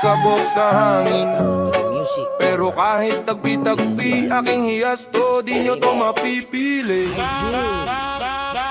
kabok sa hangin. Pero kahit tagpi-tagpi aking hiyas to, di nyo to mapipili.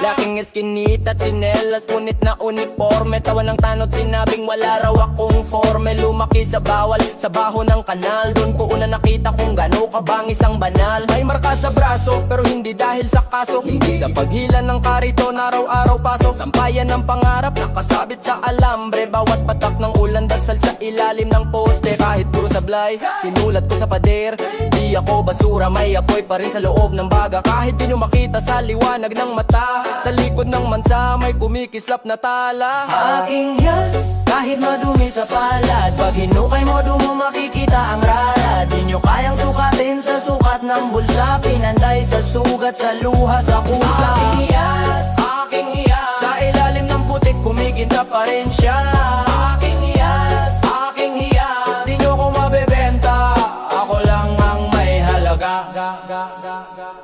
Laking eskinit at sinelas, ngunit na uniforme. Tawa ng tanot, sinabing wala raw akong forme. Lumaki sa bawal, sa baho ng kanal. Doon ko una nakita kung gano'n kabangis ang banal. May marka sa braso, pero hindi dahil sa kaso. Hindi sa paghila ng kariton, araw-araw pasok. Sampayan ng pangarap, nakasabit sa alambre. Bawat patak ng ulan, dasal sa ilalim ng poste. Kahit puro sablay, sinulat ko sa pader. Di ako basura, may apoy pa rin sa loob ng baga. Kahit di nyo makita sa liwanag ng mata, sa likod ng mansa may kumikislap na tala. Aking hiyas, kahit madumi sa palad, pag hinukay mo doon mo makikita ang rara. Di nyo kayang sukatin sa sukat ng bulsa, pinanday sa sugat, sa luha, sa kusa. Aking hiyas, sa ilalim ng putik kumikinta pa rin siya. Aking hiyas, di nyo ko mabebenta, ako lang ang may halaga.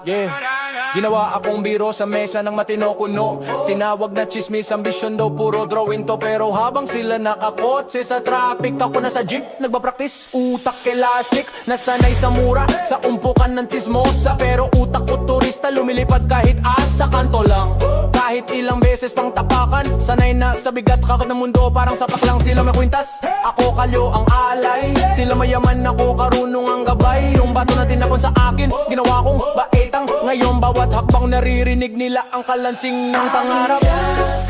Yeah. Ginawa akong biro sa mesa ng matino kuno. Tinawag na chismis, ambisyon daw puro drawing to. Pero habang sila nakakotse sa traffic, ako nasa jeep, nagbapractice, utak elastic. Nasanay sa mura, sa umpukan ng chismosa. Pero utak ko turista, lumilipad kahit asa kanto lang. Kahit ilang beses pang tapakan, sanay na sa bigat kakad ng mundo. Parang sapak lang sila may kwintas, ako kalyo ang alay. Sila mayaman, ako karunong ang gabay. Yung bato na tinapon sa akin, ginawa kong baitang. Ngayon bawat hakbang naririnig nila ang kalansing ng pangarap.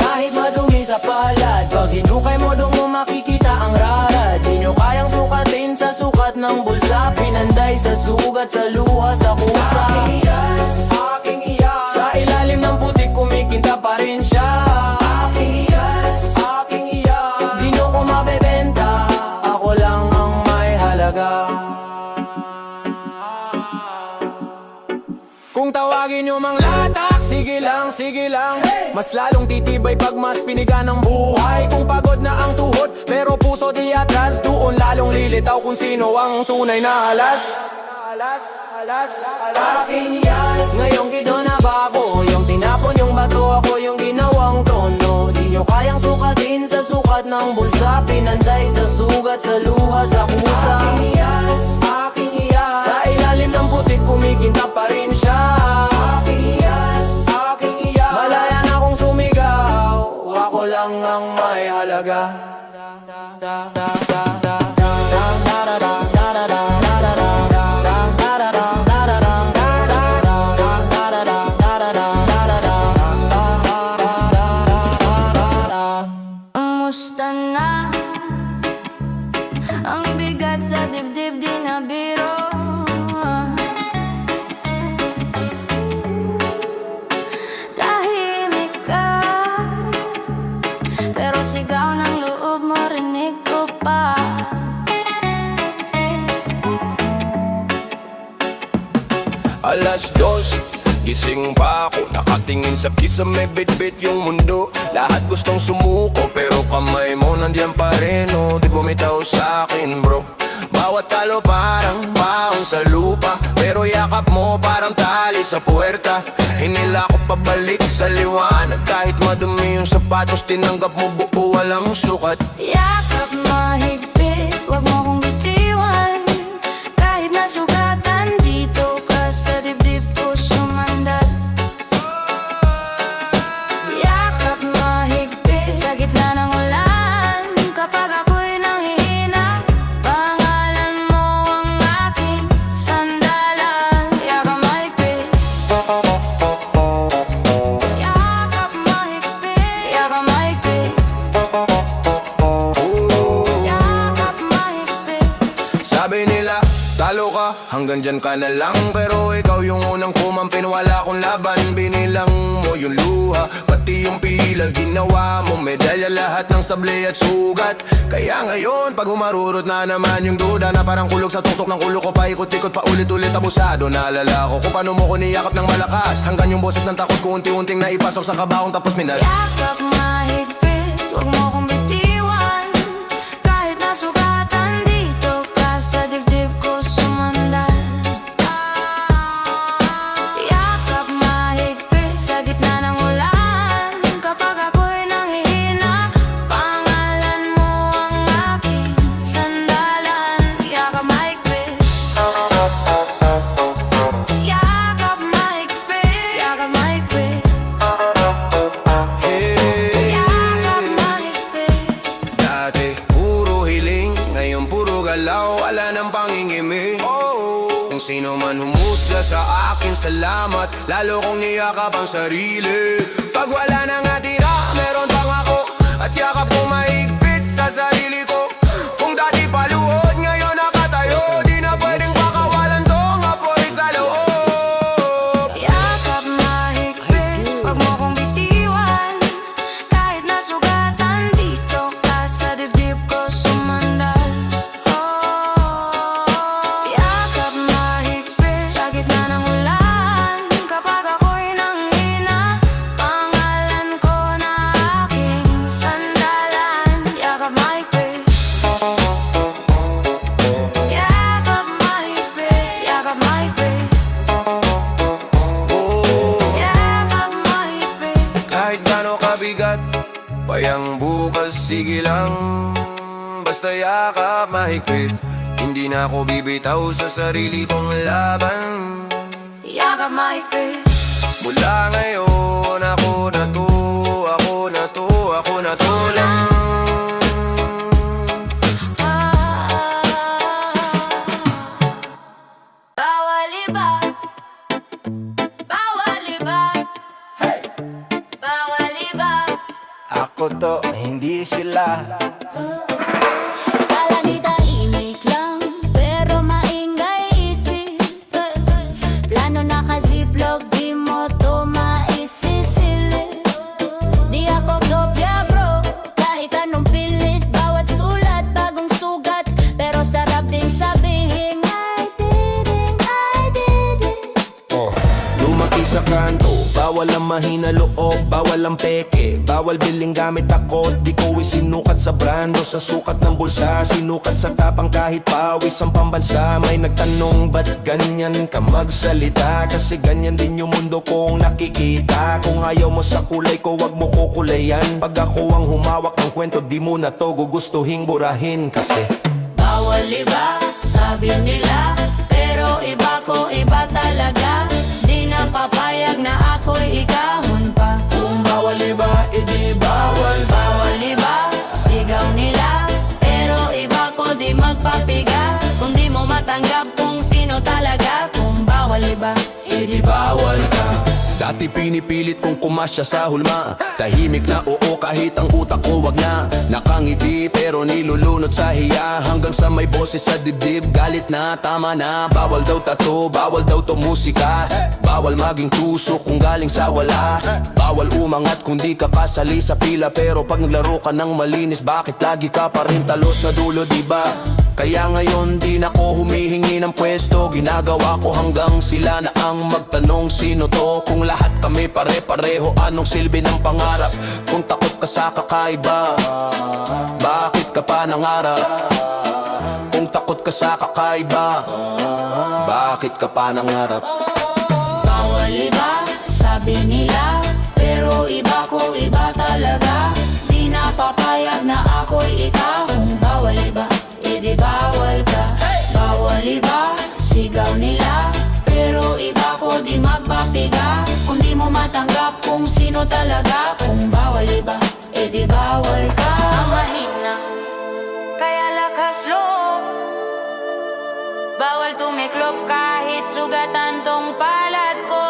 Kahit madumi sa palad, pag hinukay mo doon mo makikita ang rara. Di nyo kayang sukatin sa sukat ng bulsa, pinanday sa sugat, sa luha, sa kusa. Aking hiyas, sa ilalim ng putik kumikinta pa rin siya. Aking hiyas, di nyo ko mabebenta, ako lang ang may halaga. Kung tawagin nyo mang latak, sige lang, sige lang. Mas lalong titibay pag mas piniga ng buhay. Kung pagod na ang tuhod, pero puso di atras, doon lalong lilitaw kung sino ang tunay na alas. Aking hiyas, ngayong kido na bago. Yung tinapon yung bato, ako yung ginawang tono. Di nyo kayang sukatin sa sukat ng bulsa, pinanday sa sugat, sa luha, sa kusa. Aking hiyas, sa ilalim ng putik kumikinta pa rin siya. Aking hiyas, malaya na akong sumigaw, ako lang ang may halaga. Musta na ang bigat sa dibdib, di na biro. Tahimik ka, pero sigaw ng loob mo rinig ko pa. Alas 2, gising pa ako, nakatingin sa kisa may bit-bit yung mundo. Lahat gustong sumuko, pero kamay mo nandiyan pa rin, oh. Di bumitaw sa akin, bro. Bawat talo parang baon sa lupa, pero yakap mo parang tali sa puwerta. Hinila ko pabalik sa liwanag, kahit madumi yung sapatos, tinanggap mo buo, walang sukat. Yakap mahigpit, wag mo kong bitiwan. Kahit nasugatan, dito ka sa dibdib ko sumandat. Yakap mahigpit, sa gitna ng ulan. Kapag ako'y nanghihina, pangalan mo ang aking sandalan. Yakap mahigpit, yakap mahigpit, yakap mahigpit, yakap mahigpit. Sabi nila, talo ka, hanggang dyan ka na lang. Pero ikaw yung unang kumampi, wala akong laban. Binilang mo yung luha, pati yung pilal ginawa mo medalya, lahat ng sable at sugat. Kaya ngayon, pag humarurot na naman yung duda, na parang kulog sa tuktok ng ulo ko, paikot-ikot pa ulit-ulit abusado. Naalala ko kung paano mo ko niyakap ng malakas, hanggang yung boses ng takot ko unti-unting naipasok sa kabaong, tapos minal. Yakap mahigpit, wag mo kong bitiwan. Kahit nasugatan, dito ka sa dibdib ko sumandat. Yakap mahigpit, sa gitna ng ulan. Kapag ako'y nanghihina, pangalan mo ang aking sandalan. galaw, wala nang pangingimi. Kung sino man humusga sa akin, salamat. Lalo kong niyakap ang sarili. Pag wala nang natira, meron pang ako. At yakap ko mahigpit sa sarili ko. Kung dati paluhod, ngayon nakatayo. Di na pwedeng pakawalan tong apoy sa loob. Yakap mahigpit, wag mo kong bitiwan. Kahit nasugatan dito ka sa dibdib ko sumandal. Yakap mahigpit, sa gitna ng ulan. Kapag ako'y nanghina, pangalan ko na aking sandalan. Yakap mahigpit, yakap mahigpit, yakap mahigpit, yakap mahigpit. Kahit gaano kabigat, payang bukas, sige lang. Basta yakap mahigpit. Hindi na ako bibitaw sa sarili kong laban. Yakap mahigpit, Mula ngayon, ako na to, ako na to, ako na to lang. bawal iba, bawal iba, bawal iba. Ako to, hindi sila. Kala di tahimik lang, pero maingay isip. Plano naka-ziplock, di mo to maisisili. Di ako kopya bro, kahit anong pilit. Bawat sulat, bagong sugat, pero sarap din sabihin I did it. Lumaki sa kanto, bawal ang mahina loob, bawal ang peke. Bawal biling gamit ako, di ko isinukat sa brando. Sa sukat ng bulsa, sinukat sa tapang kahit pawis ang pambansa. May nagtanong, ba't ganyan ka magsalita? Kasi ganyan din yung mundo kong nakikita. Kung ayaw mo sa kulay ko, wag mo kukulayan. Pag ako ang humawak ng kwento, di mo na to gugustuhin burahin. Kasi Bawal iba, sabi nila, pero iba ko iba talaga. Di na papayag na ako'y ikahon pa. kung bawal iba, edi bawal. Bawal iba, sigaw nila, pero iba ko di magpapiga. Kung di mo matanggap kung sino talaga. Kung bawal iba, Edi bawal ka. Dati pinipilit kong kumasya sa hulma. Tahimik na oo kahit ang utak ko wag na. Nakangiti pero nilulunod sa hiya. Hanggang sa may boses sa dibdib, galit na, tama na. Bawal daw tato, bawal daw to musika. Bawal maging tusok kung galing sa wala. Bawal umangat kung di ka kasali sa pila. Pero pag naglaro ka ng malinis, bakit lagi ka pa rin talo sa dulo, diba? Kaya ngayon di na ko humihingi ng pwesto. Ginagawa ko hanggang sila na ang magtanong sino to. Kung lahat kami pare-pareho, anong silbi ng pangarap? Kung takot ka sa kakaiba, bakit ka pa nangarap? Kung takot ka sa kakaiba, bakit ka pa nangarap? bawal iba, sabi nila, pero iba ko iba talaga. Di na papayag na ako'y ikahong bawal iba. Edi bawal ka, bawal iba, sigaw nila, pero iba ko di magpapiga. Kung di mo matanggap kung sino talaga. Kung bawal iba, edi bawal ka. Ang mahina, kaya lakas loob. Bawal tumiklop kahit sugatan tong palad ko.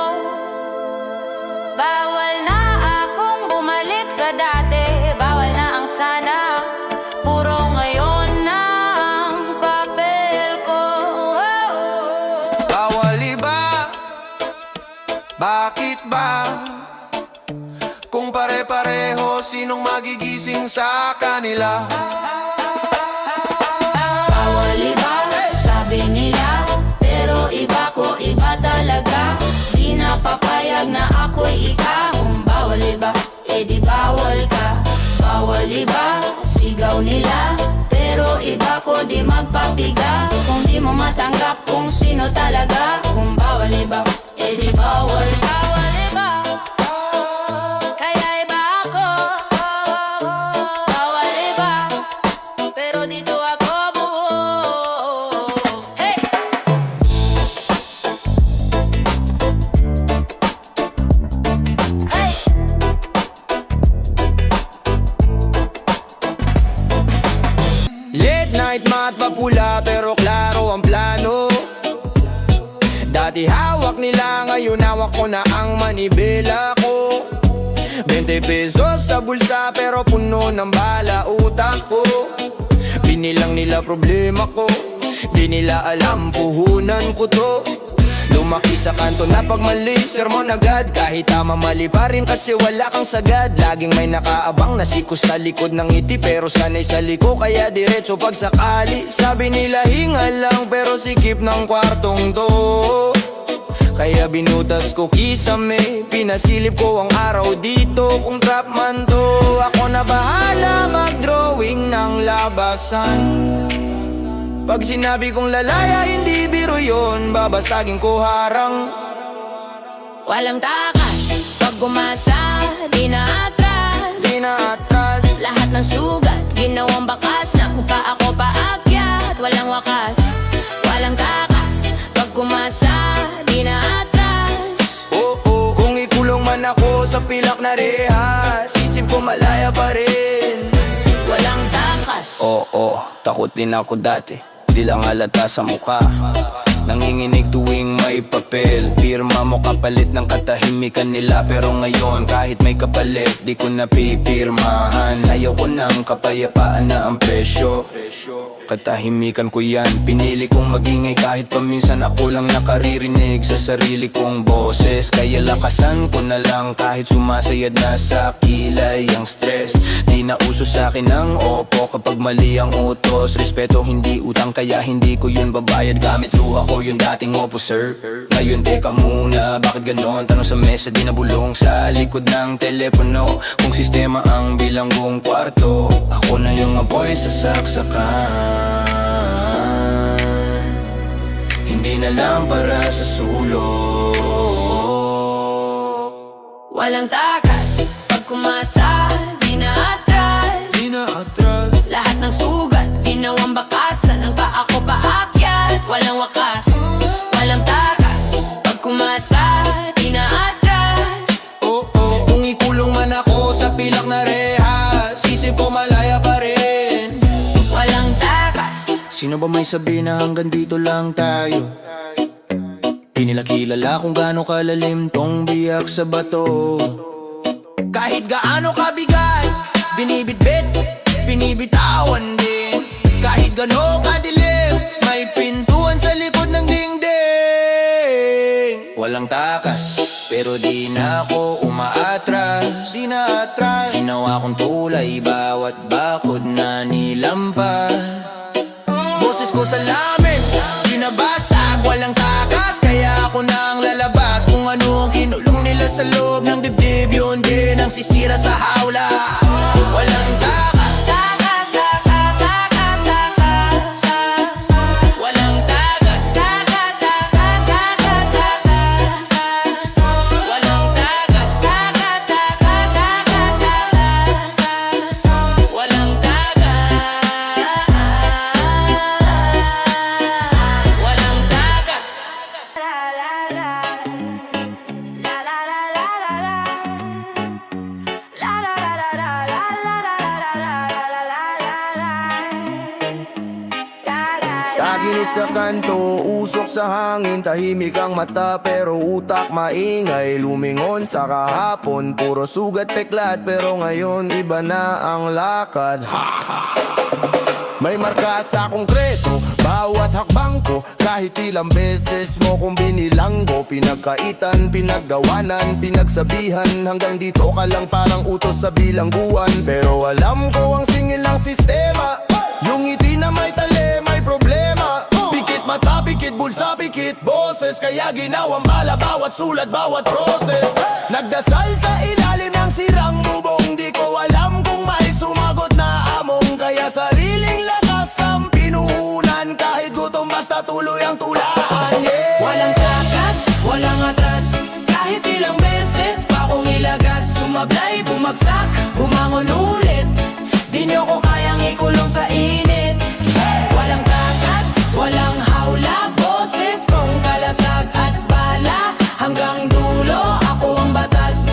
Bawal na akong bumalik sa dati. Bawal na ang sana, puro ngayon na ang papel ko. Bawal iba, bakit ba? Kung pare-pareho, sinong magigising sa kanila? Bawal iba, sabi nila, pero iba ko iba talaga. Di na papayag na ako'y ikahong bawal iba. Edi bawal ka, bawal iba, sigaw nila, pero iba ko di magpapiga. Kung di mo matanggap kung sino talaga. Kung bawal iba, edi bawal ka. Bawal iba, kaya iba ako. Bawal iba, pero dito ako buo. Hey! Hey! Late night night matte papula pero klaro ang plano. Dati hawak nila, ngayon hawak ko na ang manibela ko. 20 pesos sa bulsa pero puno ng bala utak ko. Binilang nila problema ko, di nila alam puhunan ko to. Lumaki sa kanto na pag mali, sermon agad. Kahit tama mali pa rin kasi wala kang sagad. Laging may nakaabang na siko sa likod ng ngiti, pero sanay sa liko kaya diretso pag sakali. Sabi nila hinga lang pero sikip ng kwartong to. Kaya binutas ko kisame, pinasilip ko ang araw dito. Kung trap man to, ako na bahala mag-drawing ng labasan. Pag sinabi kong lalaya, hindi biro yun, babasagin ko harang. Walang takas, pag gumasa, di na atras. Di na atras, Lahat ng sugat, ginawang bakas. Na kung pa ako paakyat, walang wakas. Walang takas, pag gumasa, di na atras. oo, kung ikulong man ako sa pilak na rehas, isip ko malaya pa rin. Walang takas. Oo, takot din ako dati, di lang halata sa mukha. Nanginginig tuwing may papel, pirma mo kapalit ng katahimikan nila. Pero ngayon kahit may kapalit, di ko napipirmahan. Ayaw ko ng kapayapaan na ang presyo, katahimikan ko yan. Pinili kong magingay kahit paminsan ako lang nakaririnig sa sarili kong boses. Kaya lakasan ko na lang kahit sumasayad na sa kilay ang stress. Di na uso sa akin ang opo kapag mali ang utos. Respeto hindi utang kaya hindi ko yun babayad. Gamit luha ko yung dating opo sir. Ngayon teka muna, bakit ganon? Tanong sa mesa di nabulong sa likod ng telepono. Kung sistema ang bilanggong kwarto, ako na yung apoy sa saksakan. Hindi na lang para sa sulok. Walang takas, pag kumasa, di na atras. Di na atras, Lahat ng sugat, ginawang bakasan. Ang pa ako paakyat, walang wakas. Walang takas, pag kumasa, di na atras. oo, kung ikulong man ako sa pilak na rehas, isip ko malaya pa rin. Walang takas. Sino ba may sabi na hanggang dito lang tayo? Di nila kilala kung gaano kalalim tong biyak sa bato. Kahit gaano kabigat, binibitbit, binibitawan din. Kahit gaano kadilim, may pintuan sa likod ng dingding. Walang takas, pero di na ako umaatras. Di na atras, ginawa kong tulay bawat bakod na nilampas. Boses ko sa lamin, binabasag, walang takas. Kaya ako nang lalabas kung ano ang kinulong nila sa loob ng dibdib. Yun din ang sisira sa hawla. Walang takas. Takas, takas, takas, takas. Walang takas. Takas, takas, takas, takas. Walang takas. Takas, takas, takas, takas. Walang takas. Walang takas. La la la. La la la la la la. La la la la la la la la la la la. Taginit sa kanto, usok sa hangin. Tahimik ang mata pero utak maingay. Lumingon sa kahapon, puro sugat peklat. Pero ngayon iba na ang lakad. May marka sa konkreto, bawat hakbang ko. Kahit ilang beses mo kung binilanggo. Pinagkaitan, pinaggawanan, pinagsabihan. Hanggang dito ka lang parang utos sa bilangguan. Pero alam ko ang singil ng sistema. Yung ngiti na may tali, may problema. Pikit mata, pikit bulsa, pikit boses. Kaya ginawang bala, bawat sulat, bawat proses. Nagdasal sa ilalim ng sirang bubong. Di ko alam kung may sumagot na among. Kaya sariling lakas ang pinuhunan. Kahit gutom basta tuloy ang tulaan, yeah. Walang takas, walang atras. Kahit ilang beses pa akong ilagas. Sumablay, bumagsak, bumangon ulit. Di nyo ko kayang ikulong sa init. Walang takas, walang hawla. Boses kong kalasag at bala. Hanggang dulo ako ang batas.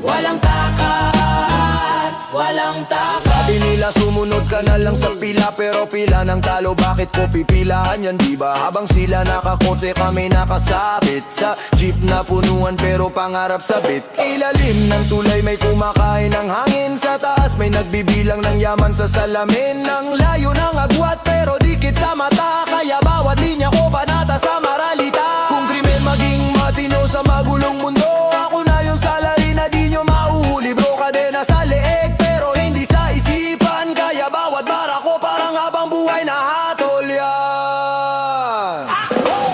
Walang takas, walang takas. Sabi nila sumunod ka ka na lang sa pila pero pila ng talo. Bakit ko pipilahan yan, diba? Habang sila nakakotse kami nakasabit sa jeep na punuan pero pangarap sabit. Ilalim ng tulay may kumakain ng hangin. Sa taas may nagbibilang ng yaman sa salamin. Ang layo ng agwat pero dikit sa mata, kaya bawat linya ko panata sa maralita. Kung krimen maging matino sa magulong mundo, ako na yung salary na di nyo mauhuli. Bro, kadena sa leeg pero hindi sa isipan, kaya bawat bara ko parang habang buhay na hatol yan.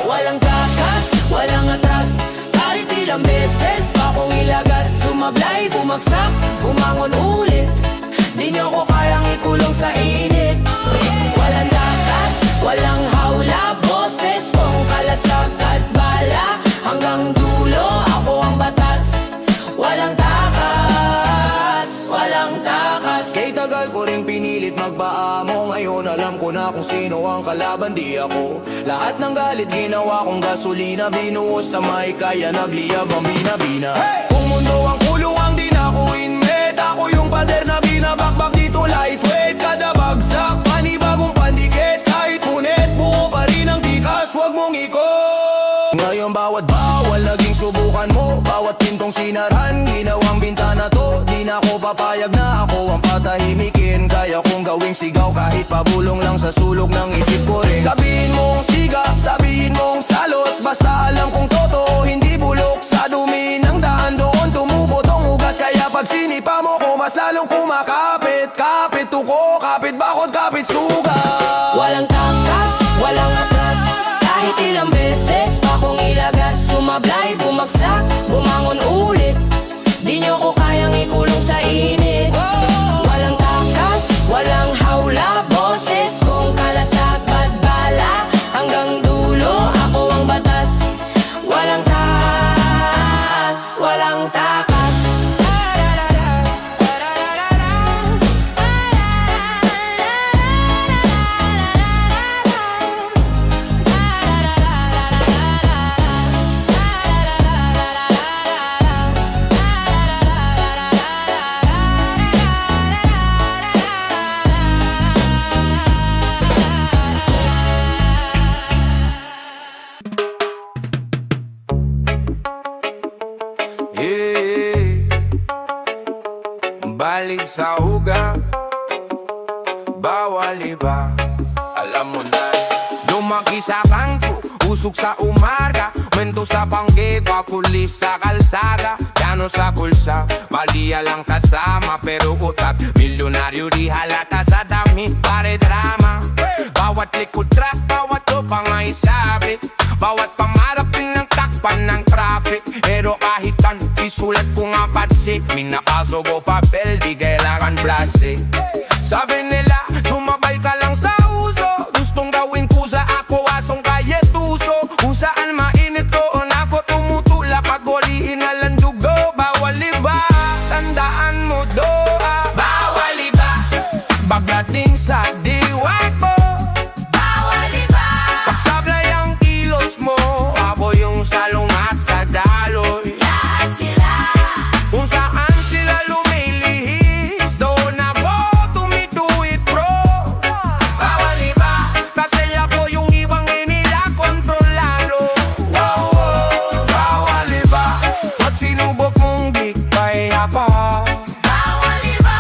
Walang takas, walang atras, kahit ilang beses pa kong ilagas. Sumablay, bumagsak, bumangon ulit, di nyo ko kayang ikulong sa init. Walang takas, walang hawla, boses kong kalasak at bala. Hanggang dulo, ako ang batas. Walang takas, walang takas. Kay tagal ko rin pinilit magpaamo, ngayon alam ko na kung sino ang kalaban, di ako. Lahat ng galit ginawa kong gasolina, binuhos sa may kaya nagliyab ang binabina. Kung mundo ang kulungang di na ko inmet, ako yung pader na binabakbak dito lightweight. Kada bagsak, panibagong pandikit, kahit punit, buo pa rin ang tikas, wag mong ikot. Ngayon bawat bawal naging subukan mo, bawat pintong sinaran, ginawang bintana to. Di na ako papayag na ako ang patahimikin, kaya kong gawing sigaw kahit pabulong lang sa sulok ng isip ko rin. Sabihin mong siga, sabihin mong salot, basta alam kong totoo, hindi bulok. Sa dumi ng daan doon tumubo tong ugat, kaya pag sinipa mo ko mas lalong kumakapit. Kapit tuko, kapit bakod, kapit sugat. Walang takas, walang atras, kahit ilang beses pa kong ilagas. Sumablay, bumagsak, bumangon ulit, di nyo ko kayang ikulong sa init. Walang takas, walang hawla, boses kong kalasak at bala. Hanggang dulo, ako ang batas. Walang takas, walang takas. Balik sa uga, bawal iba. Alam mo na, lumaki sa bangko, usok sa umarga, mento sa panggeba, kulis sa kalsada, piano sa kulsa, maliya lang kasama, pero utak milyonaryo di halata sa dami, pare drama. Bawat likod track, bawat tupang ay sabit, bawat pamarapin ng takpan ng traffic. Pero kahit ano, isulat ko nga patsik, minakaso ko papel, di kailangan plastic. Sabi nila, sumabay ka lang sa uso, gustong gawin ko sa ako asong kaya tuso. Kung saan mainit doon ako tumutulak, pag-ulihin na lang dugo. Bawal iba, tandaan mo doa, bawal iba. Pagdating sa diwa ko, bawal iba. Pagsablay ang kilos mo, ako yung salungat sa daloy. Lahat sila, Kung saan sila lumilihis, doon ako tumituit bro. Bawal iba, kasi ako yung ibang nila kontrolado. Wow, wow, bawal iba, at sinubok mong di kaya pa. bawal iba.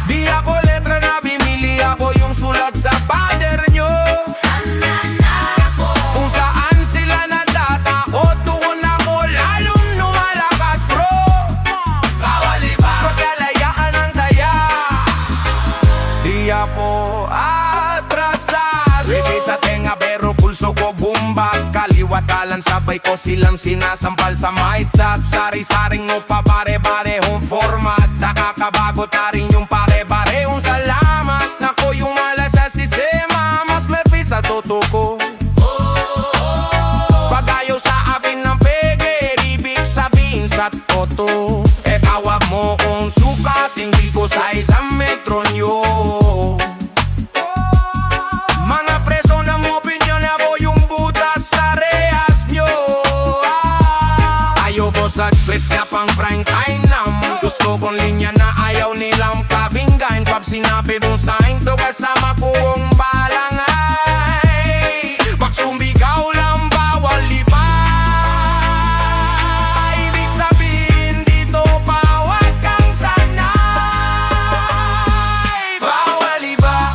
Di ako letra na bimili, ako yung sulat sa pader nyo. Nananako, Kung saan sila natatakot, doon ako lalong lumalakas bro. bawal iba. Pagkalayaan ng taya, di ako atrasado. Ribe sa tenga pero pulso ko bumbag, kaliwatalan sabay ko silang sinasampal sa my top. Sari-saring mo pa pare-parehong format, nakakabagot na rin yung pare-parehong salamat. Nako yung mala sa sistema, mas lepi sa toto ko. Pag-ayaw sa akin ng pege, ibig sabihin sa toto. E tawag mo kung sukat, hindi ko size ang metro nyo. Mga preso ng opinyon, ako yung butas sa rehas nyo. Ayoko sa script na pang prime time nam, gusto kong linya na ayaw nilang kabinggain. Pag sinabi mong sign to kasama kong balangay Magsumbigaw lang bawal iba Ibig sabihin dito bawal kang sanay Bawal iba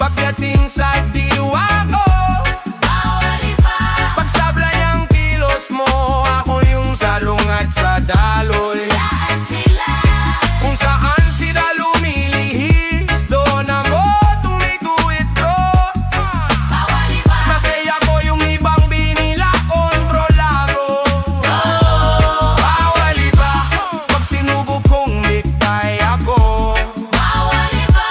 Pagdating sa diwa ko Bawal iba, Pagsablay ang kilos mo Ako yung salungat sa daloy daan sila. Kung saan sila lumilihis Doon ako tumituwid ko Bawal iba, Masaya ko yung ibang binila Kontrolado Bawal iba Pag sinubok kong liktay ako bawal iba,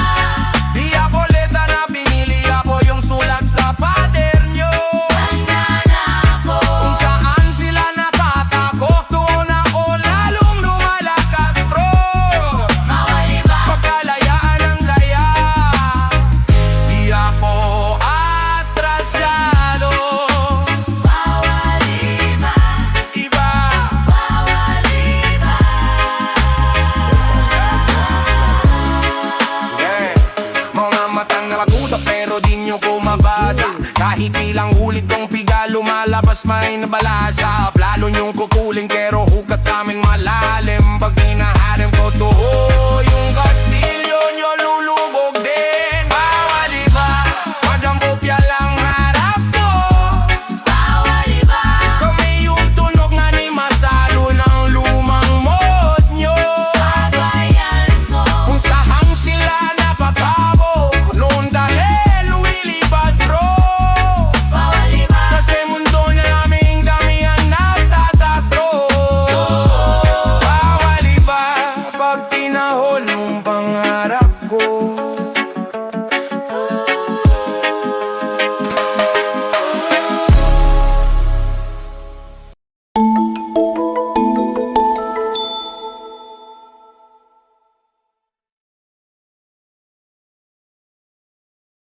Di ako leta na pinili ako yung sulat sa pader nyo handa na ako. Kung saan sila nakatako Doon ako lalong lumalakas bro Bawal iba, Pagkalayaan ang daya Di ako atrasyado bawal iba, Iba bawal iba. Yeah. Mga matang nakagutak pero di nyo ko mabasa Kahit ilang ulit kong piga lumalabas may nabalasa Plano nyong kukuling pero hukat kaming